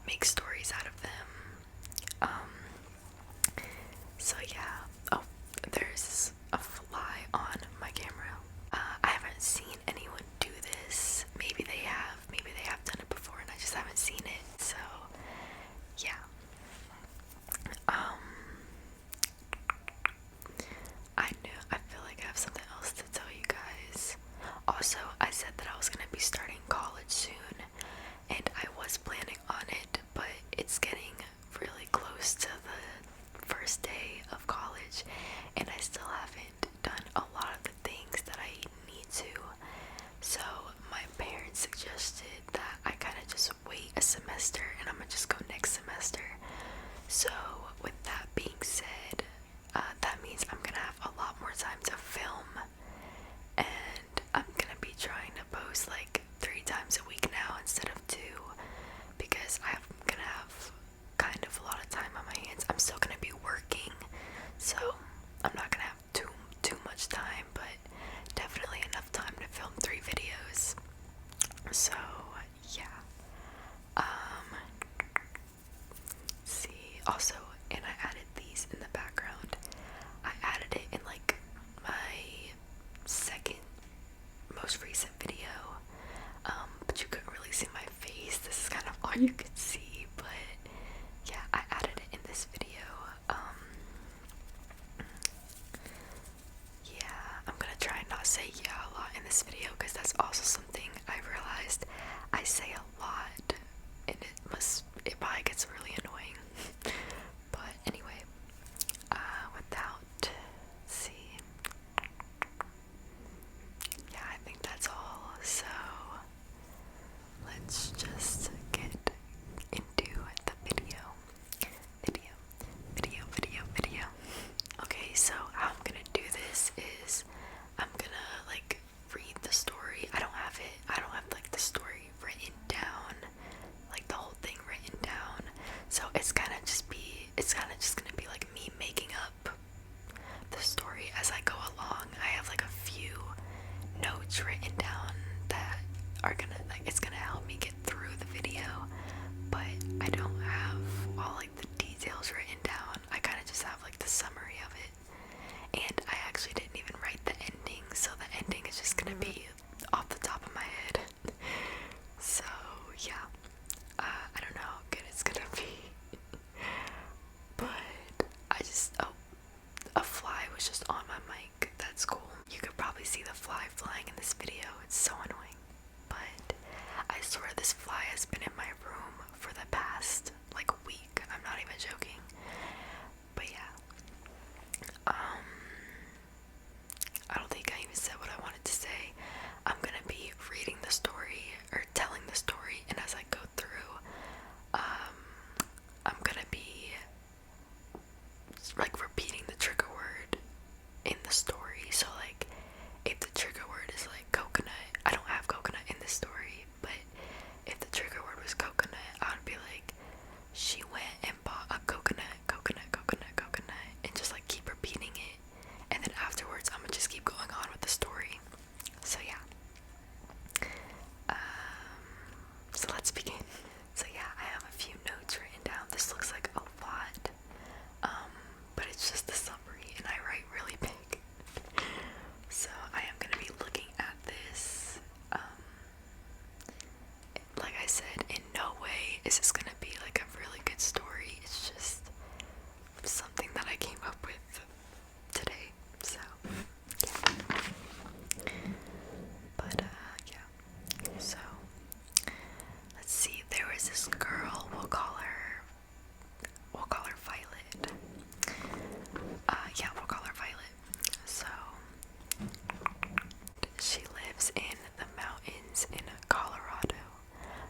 make stories out of them. So yeah. Oh, there's a fly on my camera. I haven't seen anyone do this. Maybe they have done it before and I just haven't seen it. So yeah. I feel like I have something else to tell you guys. Also, I said that I was gonna be starting college soon, and I was planning on it, but it's getting really close to the first day of college, and I still haven't done a lot of the things that I need to. So my parents suggested that I kind of just wait a semester, and I'm gonna just go next semester. So with that being said, that means I'm gonna have a lot more time to film, and I'm gonna be trying to post like 3 times a week now instead of 2, because I'm gonna have kind of a lot of time on my hands. I'm still gonna be working, so I'm not gonna have too much time, but definitely enough time to film 3 videos. So yeah. See, also, and I added these in the background. I added it in like my second most recent video, but you couldn't really see my face. This is kind of all you could see, but yeah, I added it in this video. Yeah, I'm gonna try and not say yeah a lot in this video, because that's also something I realized I say a lot, and it probably gets really annoying. But anyway, without, see, yeah, I think that's all. So let's just get into the video. Video. Okay, so how I'm gonna do this is I'm gonna like read the story. I don't have like the story written down, like the whole thing written down. So it's kind of just gonna be like me making up the story as I go along. I have like a few notes written down that are gonna, like, it's gonna help me get through the video, but I don't have all like the details written down. I kind of just have like the summary of it, and I actually didn't even write the ending, so the ending is just gonna be off the top of my head. So yeah, I don't know how good it's gonna be, but a fly was just on my mic. That's cool. You could probably see the fly flying in this video. It's so annoying, but I swear this fly has been in my room for the past like week. I'm not even joking. But yeah, I don't think I even said what I wanted to say. I'm gonna be reading the story or telling the story, and as I go through, I'm gonna be like repeating the trigger word in the story. So like if the trigger word is like coconut, I don't have coconut in this story, but if the trigger word was coconut, I would be like, she went and bought a coconut, and just like keep repeating it, and then afterwards I'm gonna just keep going on with the story. So yeah. So let's begin. So yeah, I have a few notes written down. This looks like a lot, but it's just the summary, and I write really big. So I am gonna be looking at this. Like I said, in no way is this gonna be like a really good story. It's just something that I came up with today. So yeah. But yeah. So let's see. There was this girl. We'll call her Violet. Yeah, we'll call her Violet. So she lives in the mountains in Colorado.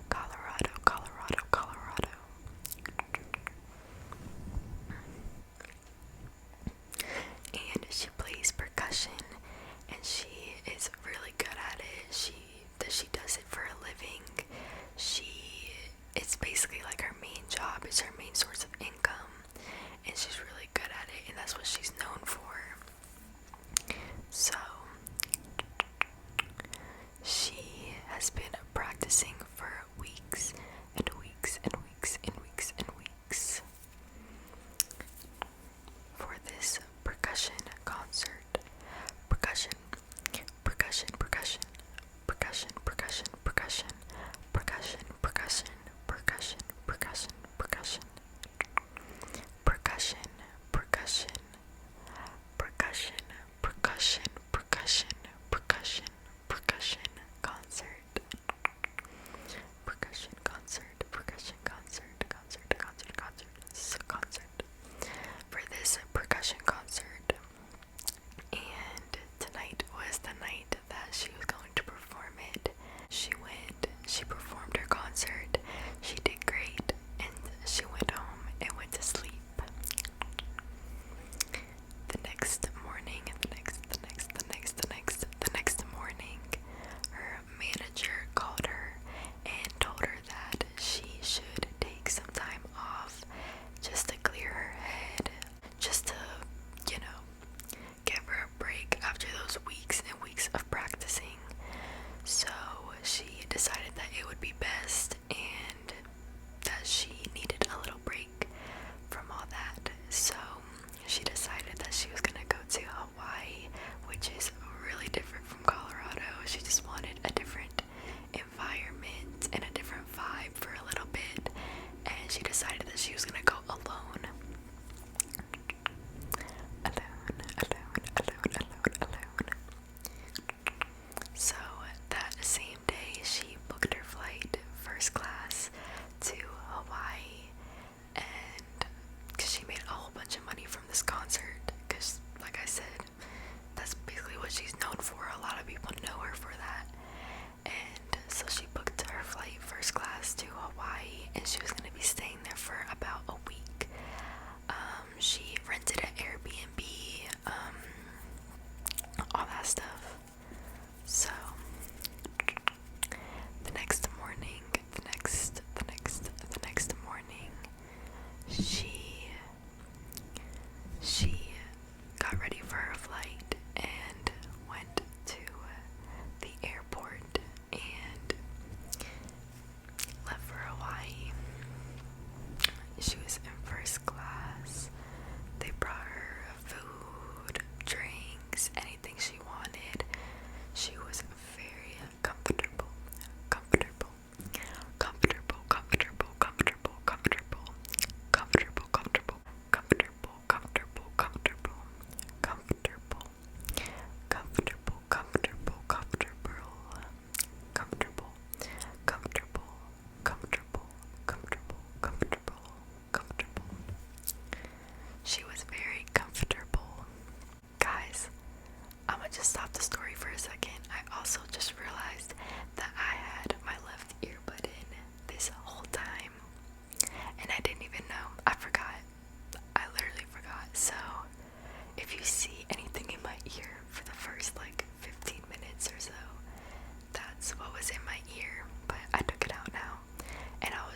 Colorado.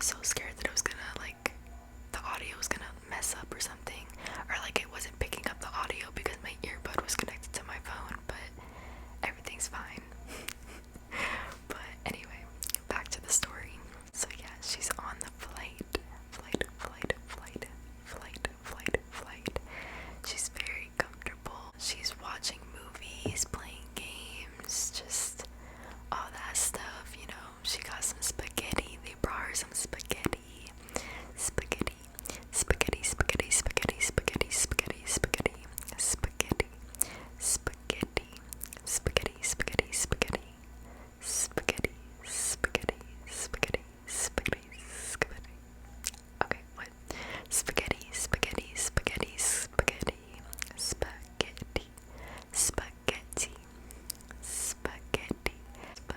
was so scared that it was gonna, like, the audio was gonna mess up or something, or like it wasn't picking up the audio because my earbud was connected to my phone, but everything's fine. But anyway, back to the story. So yeah, she's on the flight. She's very comfortable. She's watching movies, playing games, just all that stuff, you know. She got some spaghetti. They brought her some spaghetti. Spaghetti. Spaghetti, spaghetti, spaghetti, spaghetti, spaghetti, spaghetti, spaghetti, spaghetti, spaghetti, spaghetti, spaghetti, spaghetti, spaghetti, spaghetti, spaghetti, spaghetti. Okay, what? Spaghetti, spaghetti, spaghetti, spaghetti, spaghetti, spaghetti, spaghetti,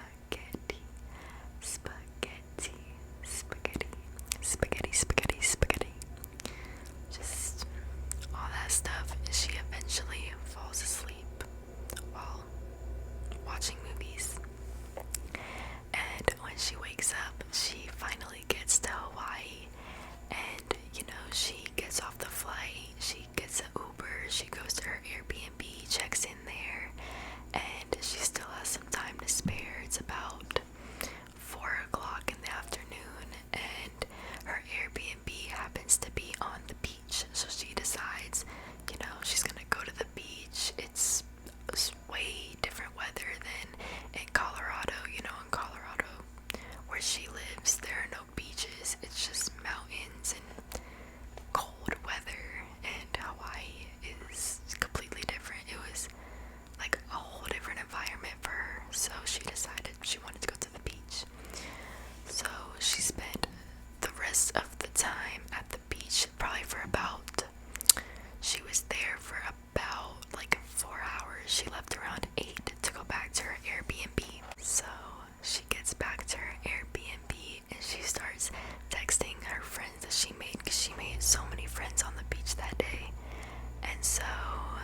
spaghetti, spaghetti, spaghetti, spaghetti, spaghetti, spaghetti. Just all that stuff. She eventually falls asleep while watching movies. And when she wakes up, she finally gets to Hawaii. And, you know, she gets off the flight, she gets an Uber, she goes to her Airbnb, checks in there, and she still has some time to spare. It's about 4 o'clock in the afternoon, and her Airbnb happens to be on the beach, so she decides, you know, she's gonna go to the beach. It's way different weather than in Colorado. You know, in Colorado, where she lives, there are no beaches. It's just mountains and cold weather, and Hawaii is completely different. It was like a whole different environment for her, so she decided she wanted to go to the beach. So she spent the rest of the time at the beach, probably for about, she was there for about like 4 hours. She left around 8 to go back to her Airbnb. So she gets back to her Airbnb and she starts texting her friends that she made, because she made so many friends on the beach that day. And so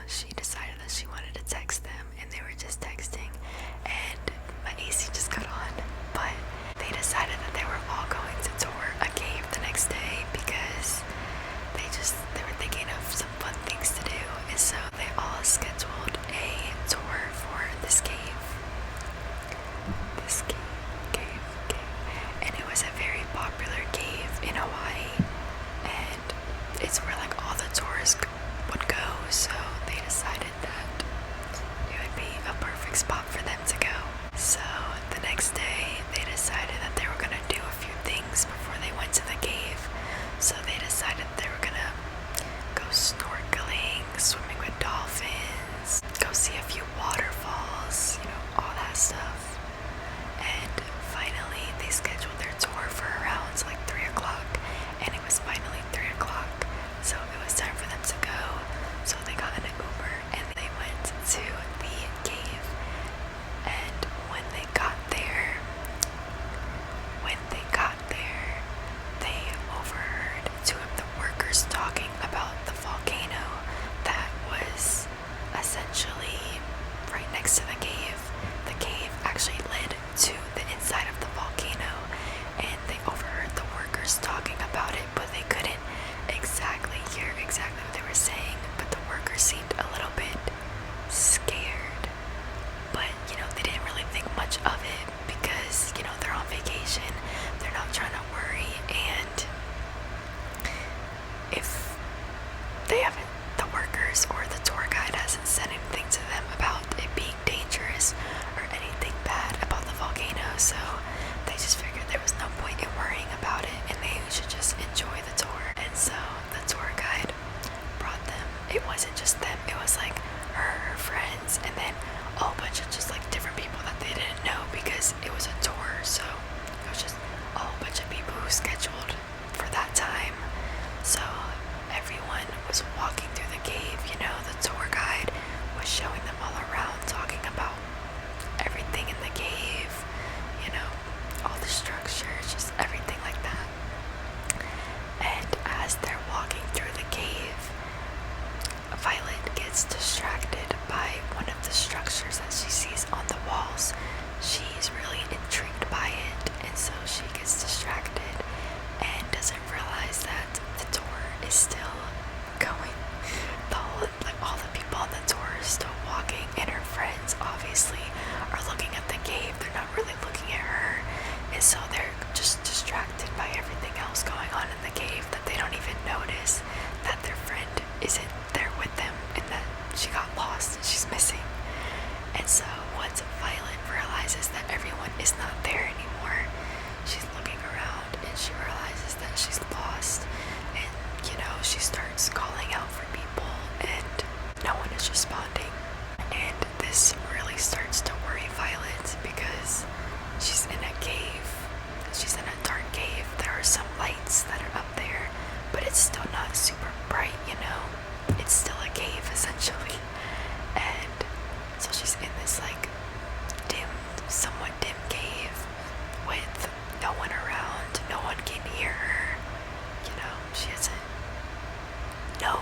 she decided that she wanted to text them, and they were just texting, and my AC just got on. But they decided that they were all going to tour a cave the next day, because they were thinking of some fun things to do, and so they all scheduled a tour for this cave. This cave. And it was a very popular cave in Hawaii, and it's where like all the tourists would go, so they decided that it would be a perfect spot for them to go. So the next day they decided that they were gonna do a few things before they went to the cave. So they decided they were gonna go snorkeling, swimming with dolphins, go see a few waterfalls, you know, all that stuff. And finally they scheduled their tour for around like 3 o'clock, and it was finally 3 o'clock, so it was time for them to go. So they got an Uber and they went to the cave. And when they got there, they overheard 2 of the workers talking about the volcano that was essentially right next to the cave. The cave actually led to the inside of the volcano, and they overheard the workers talking about it, but they couldn't exactly hear exactly what they were saying. But the workers seemed a little bit scared, but you know, they didn't really think much of it, because you know, they're on vacation, they're not trying to worry, and if they haven't, the workers or the tour guide hasn't said anything to them about it being dangerous or anything bad about the volcano, so they just figured there was no point in worrying about it, and they should just enjoy the tour. And so the tour guide brought them, it wasn't just them, it was like her friends, and then a whole bunch of just like different people that they didn't know, because it was a tour, so it was just a whole bunch of people who scheduled for that time. So everyone was walking through the cave, you know, the tour guide was showing them all around, talking about everything in the cave, you know, all the structures, just everything like that. And as they're walking through the cave, Violet gets distracted by one of the structures that she sees on the walls. She's really intrigued by it, and so she gets distracted, she's lost, and she starts calling out for people, and no one is responding. And this really starts to worry Violet because she's in a cave. She's in a dark cave. There are some lights that are up there, but it's still not super bright, It's still a cave, essentially. And so she's in this, like, somewhat dim cave with no one around. No one can hear her. She doesn't know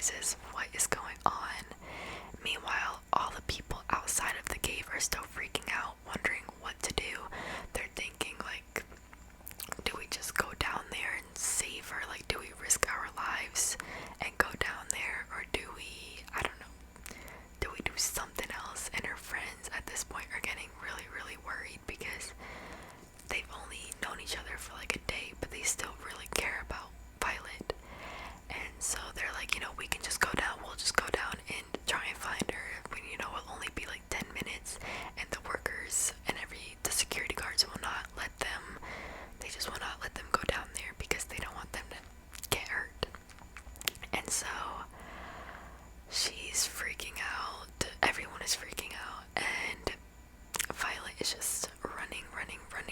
realizes what is going on. Meanwhile, all the people outside of the cave are still freaking out, wondering what to do. They're thinking, like, do we just go down there and save her? Like, do we risk our lives and go down there? Or do we, I don't know, do we do something else? And her friends at this point are getting really, really worried because they've only known each other for like a day, but they still really care about Violet. And so they're like, we can just go down, we'll just go down and try and find her. It'll only be like 10 minutes, and the workers and the security guards will not let them, they just will not let them go down there because they don't want them to get hurt. And so she's freaking out, everyone is freaking out, and Violet is just running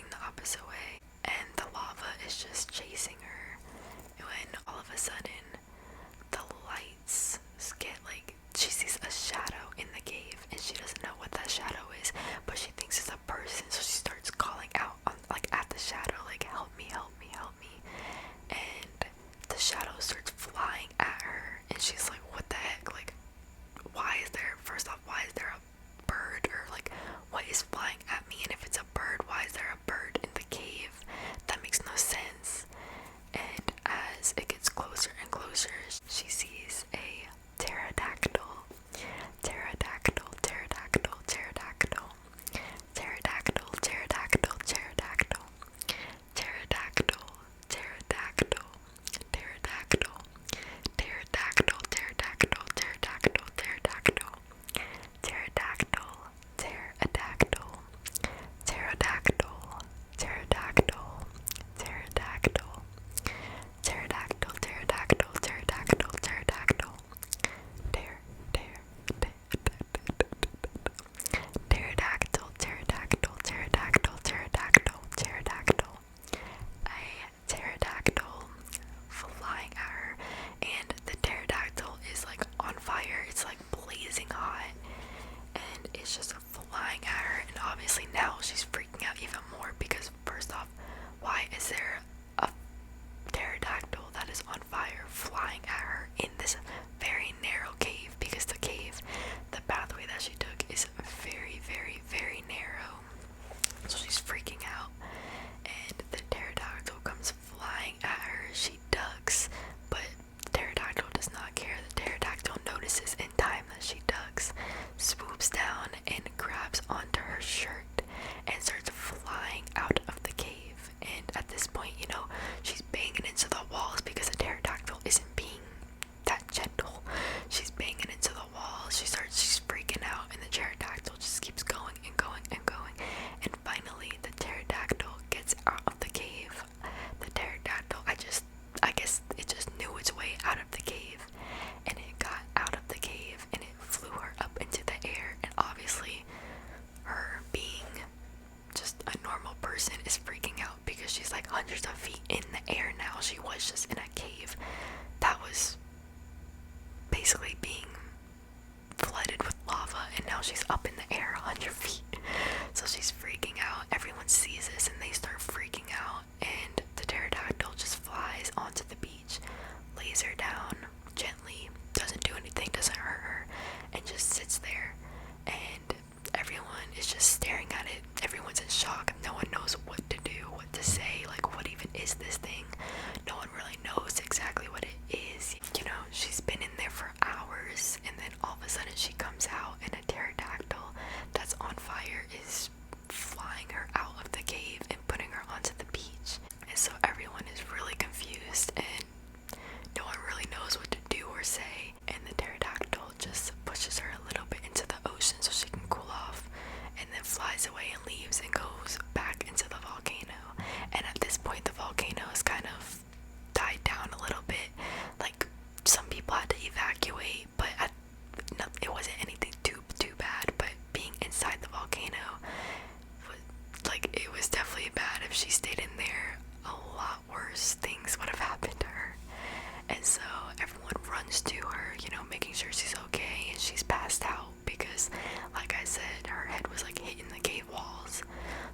the opposite way, and the lava is just chasing her. When all of a sudden the lights get, like, she sees a shadow in the cave, and she doesn't know what that shadow is, but she thinks it's a person, so she starts calling out at the shadow, like, help me, help me, help me. And the shadow starts flying at her, and she's like, what the heck, like, first off, why is there a bird, or like, what is flying at me? And if it's a bird, why is there a bird in the cave? That makes no sense. And as it gets closer and closer, she sees a pterodactyl. Pterodactyl, pterodactyl, pterodactyl. Pterodactyl, pterodactyl, pterodactyl. Pterodactyl, pterodactyl, pterodactyl. Pterodactyl, pterodactyl, pterodactyl, pterodactyl. Pterodactyl, pterodactyl. Pterodactyl, pterodactyl, pterodactyl. Pterodactyl, pterodactyl, pterodactyl, pterodactyl. Pterodactyl, pterodactyl, pterodactyl, pterodactyl, pterodactyl. A pterodactyl flying at her, and the pterodactyl is like on fire. It's like blazing hot, and it's just flying at her. And obviously now she's freaking out even more because, first off, why is there a pterodactyl that is on fire flying at her in this very narrow cave? Because the pathway that she took is very, very, very narrow. So she's freaking out, and the pterodactyl comes flying at her. She ducks, but the pterodactyl does not care. The pterodactyl notices in time that she ducks, swoops down and grabs onto her shirt and starts flying out of the cave. And at this point, she's banging into the walls because the pterodactyl isn't being that gentle. She's banging into the walls. She's freaking out, and the pterodactyl just keeps going and going and going. And finally, the pterodactyl gets out of the cave. The pterodactyl, I guess it just knew its way out of the cave, and it got out of the cave, and it flew her up into the air. And obviously, her being just a normal person is freaking out because she's like hundreds of feet in the air now. She was just in a cave that was basically being flooded with lava, and now she's up in the air 100 feet. So she's freaking out. Everyone sees this and they start freaking out, and the pterodactyl just flies onto the beach, lays her down gently, doesn't do anything, doesn't hurt her, and just sits there. And everyone is just staring at it. Everyone's in shock. No one knows what to do, what to say, like, what even is this thing? No one really knows exactly what it is. She's been in there for hours, and then all of a sudden she comes out, and a pterodactyl that's on fire is flying her out of the cave and putting her onto the beach. And so everyone is really confused, and no one really knows what to do or say. And the pterodactyl just pushes her a little bit into the ocean so she can cool off, and then flies away and leaves and goes back into the volcano. And at this point, the volcano has kind of died down a little bit. Like, some people had to evacuate, but it wasn't anything too bad. But being inside the volcano it was definitely bad. If she stayed in there, a lot worse things would have happened to her. And so everyone runs to her, making sure she's okay, and she's passed out because, like I said, her head was like hitting the cave walls.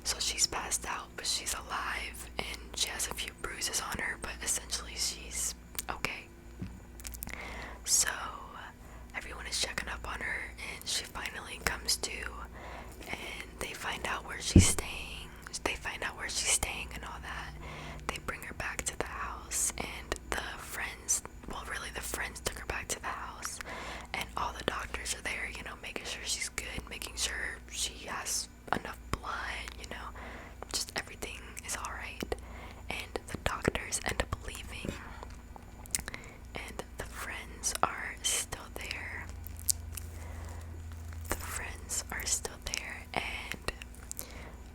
So she's passed out, but she's alive, and she has a few bruises on her, but essentially she's okay. So she's staying. They find out where she's staying and all that. They bring her back to the house, and the friends, well, really the friends took her back to the house, and all the doctors are there, you know, making sure she's good, making sure she has enough blood, you know, just everything is alright. And the doctors end up leaving, and the friends are still there. The friends are still there, and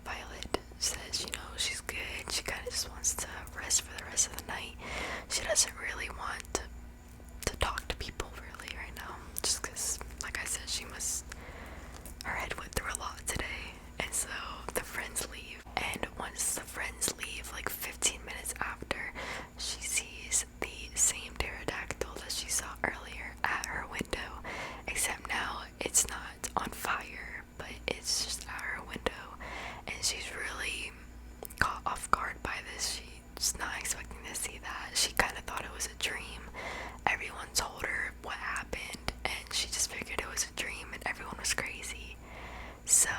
Violet says, you know, she's good. She kind of just wants to rest for the rest of the night. She doesn't really want to talk to people really right now, just because, like I said, her head went through a lot today. And so the friends leave, and once the friends leave, like 15 minutes after, she sees the same pterodactyl that she saw earlier at her window, except now it's not on fire, but it's just at her window. And she's really caught off guard by this. She's not expecting to see that. She kind of thought it was a dream. Everyone told her what happened, and she just figured it was a dream, and everyone was crazy. So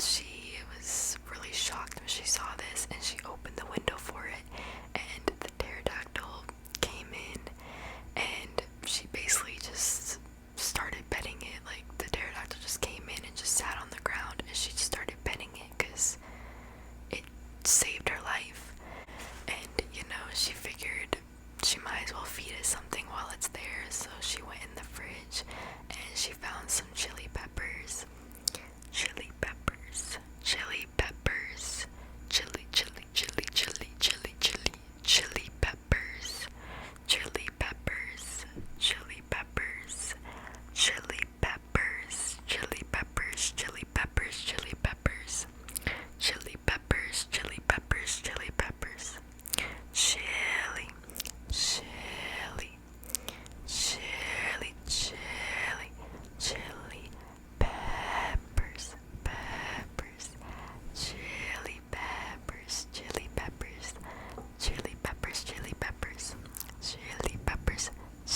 she was really shocked when she saw this, and she opened the window for it, and the pterodactyl came in, and she basically just started petting it. Like, the pterodactyl just came in and just sat on the ground, and she just started petting it because it saved her life. And, you know, she figured she might as well feed it something while it's there, so she went in the fridge and she found some chili peppers. Chili peppers, chili peppers, chili, chili, chili, chili, chili, chili, chili peppers, chili peppers, chili peppers, chili peppers, chili peppers, chili peppers, chili peppers, chili peppers, chili peppers, chili peppers, chili, chili, chili, chili, chili peppers, peppers, chili peppers, chili peppers, chili peppers, chili peppers, chili peppers,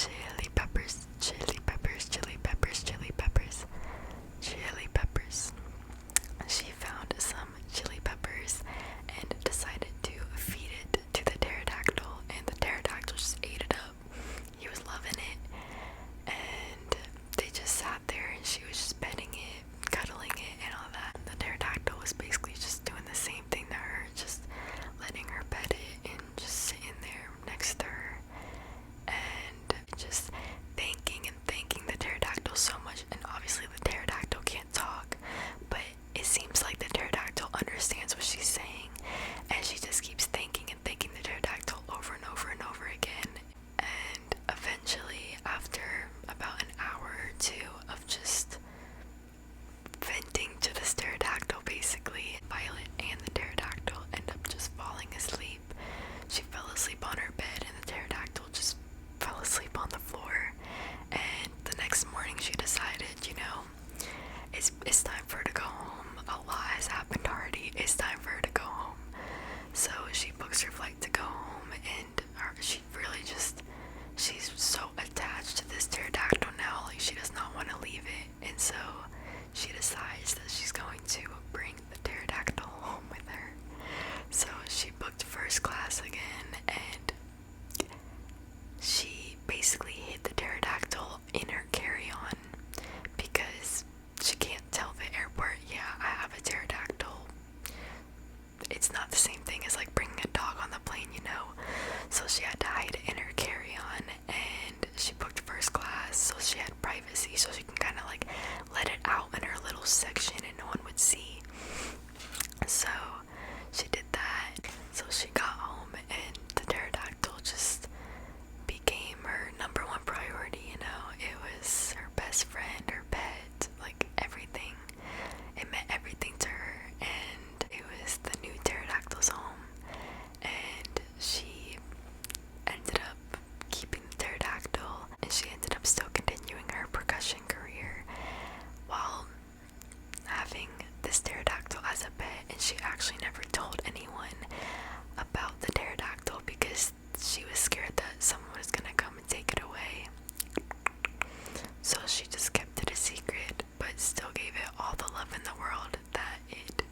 chili peppers, chili peppers, chili peppers, chili peppers, chili peppers. She found some chili peppers and decided to feed it to the pterodactyl, and the pterodactyl just ate it up. He was loving it, and they just sat there, and she was just petting it, cuddling it, and all that. The pterodactyl was basically just doing the same thing to her, just letting her pet it and just sitting there next to her, and just thanking the pterodactyl so much. And obviously the pterodactyl can't talk, but it seems like the pterodactyl understands what she's saying, and she just keeps thanking the pterodactyl over and over and over again. And eventually, after about an hour or two of just venting to this pterodactyl, basically, Violet and the pterodactyl end up just falling asleep. She fell asleep on her bed, and the pterodactyl just fell asleep on the floor. And the next morning, she decided, you know, it's time for her to go home. A lot has happened already. It's time for her to go home. So she books her flight to go home, and she's so attached to this pterodactyl now. Like, she does not want to leave it, and so she decides that she's going to bring the pterodactyl home with her. So she booked first class again, and she basically hid the pterodactyl in her carry-on because she can't tell the airport, yeah, I have a pterodactyl. It's not the same thing as like bringing a dog on the plane, you know. So she had to hide it in her carry-on, and she booked first class so she had privacy, so she can kind of like let it out in her little section and no one would see. So she did that. So she got home, and the pterodactyl just became her number one priority, you know. It was her best friend, her pet, like everything. It meant everything to her, and it was the new pterodactyl's home. And she ended up keeping the pterodactyl, and she ended up still continuing her percussion career while having this pterodactyl as a pet. And she actually never told anyone about the pterodactyl because she was scared that someone was gonna come and take it away. So she just kept it a secret, but still gave it all the love in the world that it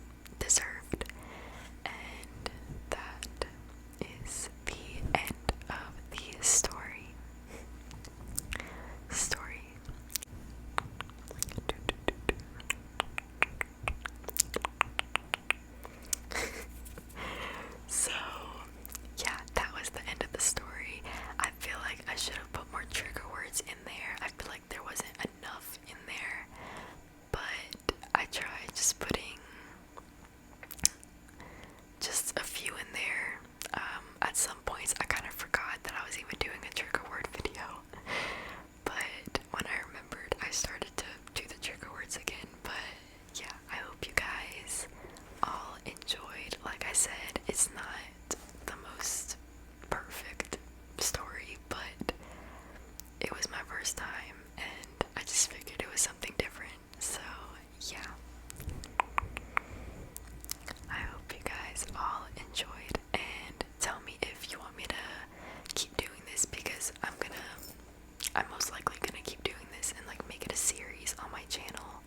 most likely gonna keep doing this and like make it a series on my channel.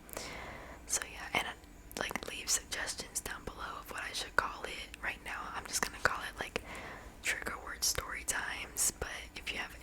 So yeah, and like leave suggestions down below of what I should call it. Right now I'm just gonna call it like trigger word story times, but if you have